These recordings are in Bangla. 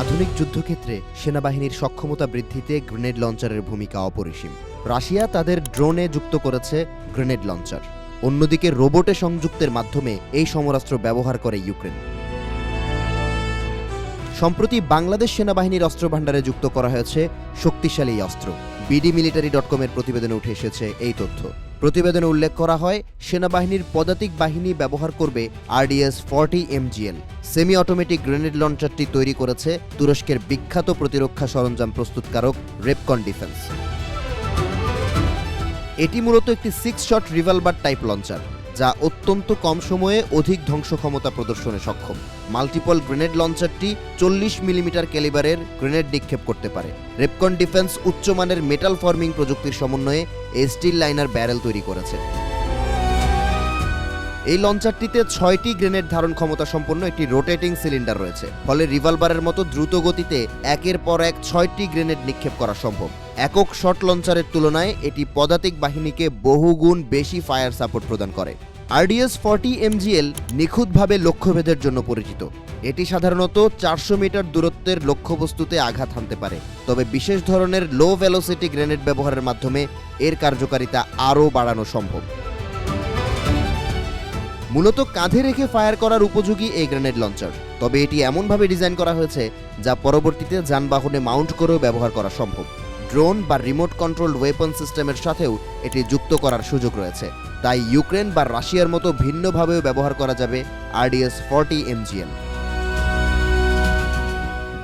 আধুনিক যুদ্ধক্ষেত্রে সেনাবাহিনীর সক্ষমতা বৃদ্ধিতে গ্রেনেড লঞ্চারের ভূমিকা অপরিসীম। রাশিয়া তাদের ড্রোনে যুক্ত করেছে গ্রেনেড লঞ্চার, অন্যদিকে রোবটে সংযুক্তের মাধ্যমে এই সমরাস্ত্র ব্যবহার করে ইউক্রেন। সম্প্রতি বাংলাদেশ সেনাবাহিনীর অস্ত্রভাণ্ডারে যুক্ত করা হয়েছে শক্তিশালী এই অস্ত্র। bdmilitary.com এর প্রতিবেদনে উঠে এসেছে এই তথ্য। প্রতিবেদনে উল্লেখ করা হয়, সেনাবাহিনীর পদাতিক বাহিনী ব্যবহার করবে RDS-40 MGL semi automatic grenade লঞ্চারটি তৈরি করেছে তুরস্কের বিখ্যাত প্রতিরক্ষা সরঞ্জাম প্রস্তুতকারক রেপকন ডিফেন্স। এটি মূলত একটি 6 শট রিভলভার টাইপ লঞ্চার, যা অত্যন্ত কম সময়ে অধিক ধ্বংস ক্ষমতা প্রদর্শনে সক্ষম। মাল্টিপল গ্রেনেড লঞ্চারটি 40 মিলিমিটার ক্যালিবারের গ্রেনেড নিক্ষেপ করতে পারে। রেপকন ডিফেন্স উচ্চমানের মেটাল ফর্মিং প্রযুক্তির সমন্বয়ে এই স্টিল লাইনার ব্যারেল তৈরি করেছে। এই লঞ্চারটিতে 6টি গ্রেনেড ধারণ ক্ষমতা সম্পন্ন একটি রোটেটিং সিলিন্ডার রয়েছে, ফলে রিভলভারের মতো দ্রুত গতিতে একের পর এক 6টি গ্রেনেড নিক্ষেপ করা সম্ভব। একক শট লঞ্চারের তুলনায় এটি পদাতিক বাহিনীকে বহুগুণ বেশি ফায়ার সাপোর্ট প্রদান করে। RDS-40 MGL নিখুঁতভাবে লক্ষ্যভেদের জন্য পরিচিত। এটি সাধারণত 400 মিটার দূরত্বের লক্ষ্যবস্তুতে আঘাত হানতে পারে, তবে বিশেষ ধরনের লো ভেলোসিটি গ্রেনেড ব্যবহারের মাধ্যমে এর কার্যকারিতা আরও বাড়ানো সম্ভব। মূলত কাঁধে রেখে ফায়ার করার উপযোগী এই গ্রেনেড লঞ্চার, তবে এটি এমনভাবে ডিজাইন করা হয়েছে যা পরবর্তীতে যানবাহনে মাউন্ট করেও ব্যবহার করা সম্ভব। ড্রোন বা রিমোট কন্ট্রোল ওয়েপন সিস্টেমের সাথেও এটি যুক্ত করার সুযোগ রয়েছে, তাই ইউক্রেন বা রাশিয়ার মতো ভিন্নভাবেও ব্যবহার করা যাবে RDS-40 MGL।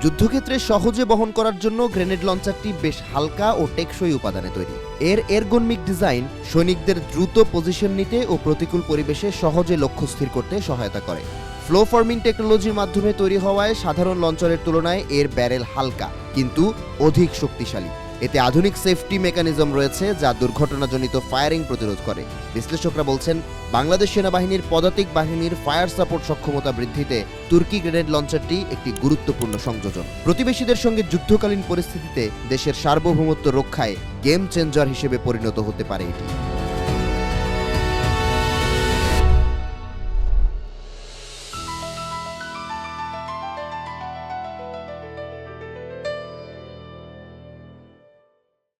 যুদ্ধক্ষেত্রে সহজে বহন করার জন্য গ্রেনেড লঞ্চারটি বেশ হালকা ও টেকসই উপাদানে তৈরি। এর এরগোনমিক ডিজাইন সৈনিকদের দ্রুত পজিশন নিতে ও প্রতিকূল পরিবেশে সহজে লক্ষ্য স্থির করতে সহায়তা করে। ফ্লো ফর্মিং টেকনোলজির মাধ্যমে তৈরি হওয়ায় সাধারণ লঞ্চারের তুলনায় এর ব্যারেল হালকা কিন্তু অধিক শক্তিশালী। এতে আধুনিক সেফটি মেকানিজম রয়েছে যা দুর্ঘটনাজনিত ফায়ারিং প্রতিরোধ করে। বিশ্লেষকরা বলছেন, বাংলাদেশ সেনাবাহিনীর পদাতিক বাহিনীর ফায়ার সাপোর্ট সক্ষমতা বৃদ্ধিতে তুর্কি গ্রেনেড লঞ্চারটি একটি গুরুত্বপূর্ণ সংযোজন। প্রতিবেশীদের সঙ্গে যুদ্ধকালীন পরিস্থিতিতে দেশের সার্বভৌমত্ব রক্ষায় গেম চেঞ্জার হিসেবে পরিণত হতে পারে এটি।